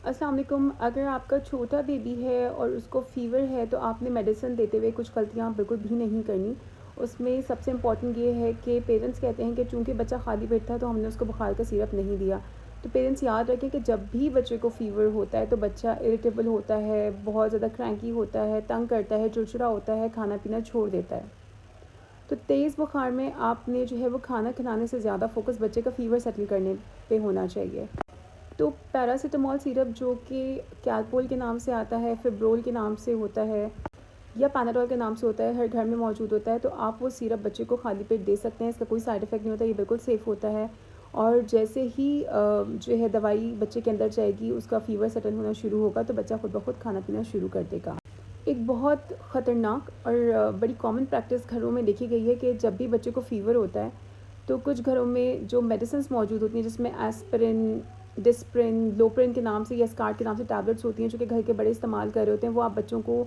अस्सलाम वालेकुम। अगर आपका छोटा बेबी है और उसको फ़ीवर है तो आपने मेडिसिन देते हुए कुछ गलतियाँ बिल्कुल भी नहीं करनी। उसमें सबसे इम्पॉर्टेंट ये है कि पेरेंट्स कहते हैं कि चूँकि बच्चा खाली पेट था तो हमने उसको बुखार का सिरप नहीं दिया। तो पेरेंट्स याद रखें कि जब भी बच्चे को फ़ीवर होता है तो बच्चा इरिटेबल होता है, बहुत ज़्यादा क्रैंकी होता है, तंग करता है, चिड़चिड़ा होता है, खाना पीना छोड़ देता है। तो तेज़ बुखार में आपने जो है वो खाना खिलाने से ज़्यादा फ़ोकस बच्चे का फ़ीवर सेटल करने पे होना चाहिए। तो पैरासिटामॉल सिरप जो कि कैलपोल के नाम से आता है, फिब्रोल के नाम से होता है या पैनाडोल के नाम से होता है, हर घर में मौजूद होता है। तो आप वो सिरप बच्चे को खाली पेट दे सकते हैं। इसका कोई साइड इफ़ेक्ट नहीं होता, ये बिल्कुल सेफ़ होता है। और जैसे ही जो है दवाई बच्चे के अंदर जाएगी, उसका फ़ीवर सेटल होना शुरू होगा तो बच्चा खुद ब खुद खाना पीना शुरू कर देगा। एक बहुत ख़तरनाक और बड़ी कॉमन प्रैक्टिस घरों में देखी गई है कि जब भी बच्चे को फ़ीवर होता है तो कुछ घरों में जो मेडिसिन्स मौजूद होती हैं, जिसमें एस्पिरिन, डिस्प्रिन, लोप्रिन के नाम से या स्कार्ट के नाम से टैबलेट्स होती हैं जो कि घर के बड़े इस्तेमाल कर रहे होते हैं, वो आप बच्चों को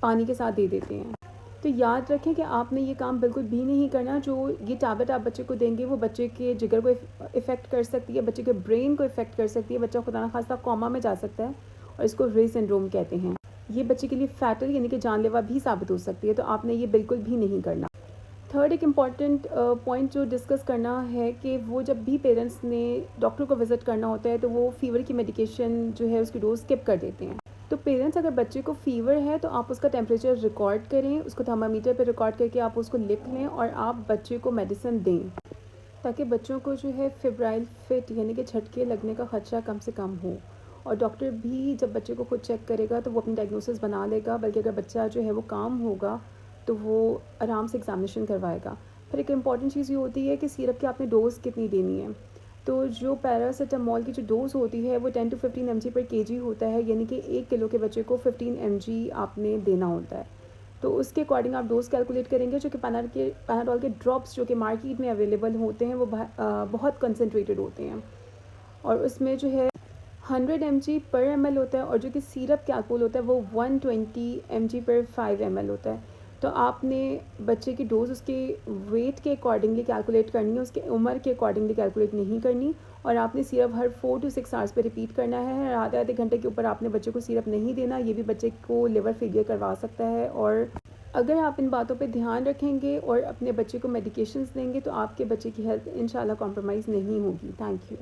पानी के साथ दे देते हैं। तो याद रखें कि आपने ये काम बिल्कुल भी नहीं करना। जो ये टैबलेट आप बच्चे को देंगे वो बच्चे के जिगर को इफ़ेक्ट कर सकती है, बच्चे के ब्रेन को इफ़ेक्ट कर सकती है, बच्चा खुदा ना खास्ता कोमा में जा सकता है और इसको रे सिंड्रोम कहते हैं। ये बच्चे के लिए फैटल यानी कि जानलेवा भी साबित हो सकती है, तो आपने ये बिल्कुल भी नहीं करना। थर्ड एक इम्पॉर्टेंट पॉइंट जो डिस्कस करना है कि वो जब भी पेरेंट्स ने डॉक्टर को विज़िट करना होता है तो वो फ़ीवर की मेडिकेशन जो है उसकी डोज़ स्किप कर देते हैं। तो पेरेंट्स अगर बच्चे को फ़ीवर है तो आप उसका टेम्परेचर रिकॉर्ड करें, उसको थर्मामीटर पे रिकॉर्ड करके आप उसको लिख लें और आप बच्चे को मेडिसिन दें, ताकि बच्चों को जो है फेब्राइल फिट यानी कि झटके लगने का ख़दशा कम से कम हो। और डॉक्टर भी जब बच्चे को खुद चेक करेगा तो वो अपनी डायग्नोसिस बना लेगा, बल्कि अगर बच्चा जो है वो काम होगा तो वो आराम से एग्ज़ामिनेशन करवाएगा। फिर एक इम्पॉर्टेंट चीज़ ये होती है कि सिरप की आपने डोज़ कितनी देनी है। तो जो पैरासिटामॉल की जो डोज़ होती है वो 10 to 15 mg पर केजी होता है, यानी कि 1 किलो के बच्चे को 15 mg आपने देना होता है। तो उसके अकॉर्डिंग आप डोज़ कैलकुलेट करेंगे। जो कि पैनाडोल के ड्रॉप्स जो कि मार्केट में अवेलेबल होते हैं वो बहुत कंसनट्रेटेड होते हैं और उसमें जो है 100 mg पर ml होता है, और जो कि सिरप कैलपोल होता है वो 120 mg पर 5 ml होता है। तो आपने बच्चे की डोज़ उसके वेट के अकॉर्डिंगली कैलकुलेट करनी है, उसके उम्र के अकॉर्डिंगली कैलकुलेट नहीं करनी। और आपने सिरप हर 4 to 6 आवर्स पे रिपीट करना है। हर आधे आधे घंटे के ऊपर आपने बच्चे को सिरप नहीं देना, ये भी बच्चे को लिवर फेलियर करवा सकता है। और अगर आप इन बातों पे ध्यान रखेंगे और अपने बच्चे को मेडिकेशंस देंगे तो आपके बच्चे की हेल्थ इंशाल्लाह कॉम्प्रोमाइज़ नहीं होगी। Thank you.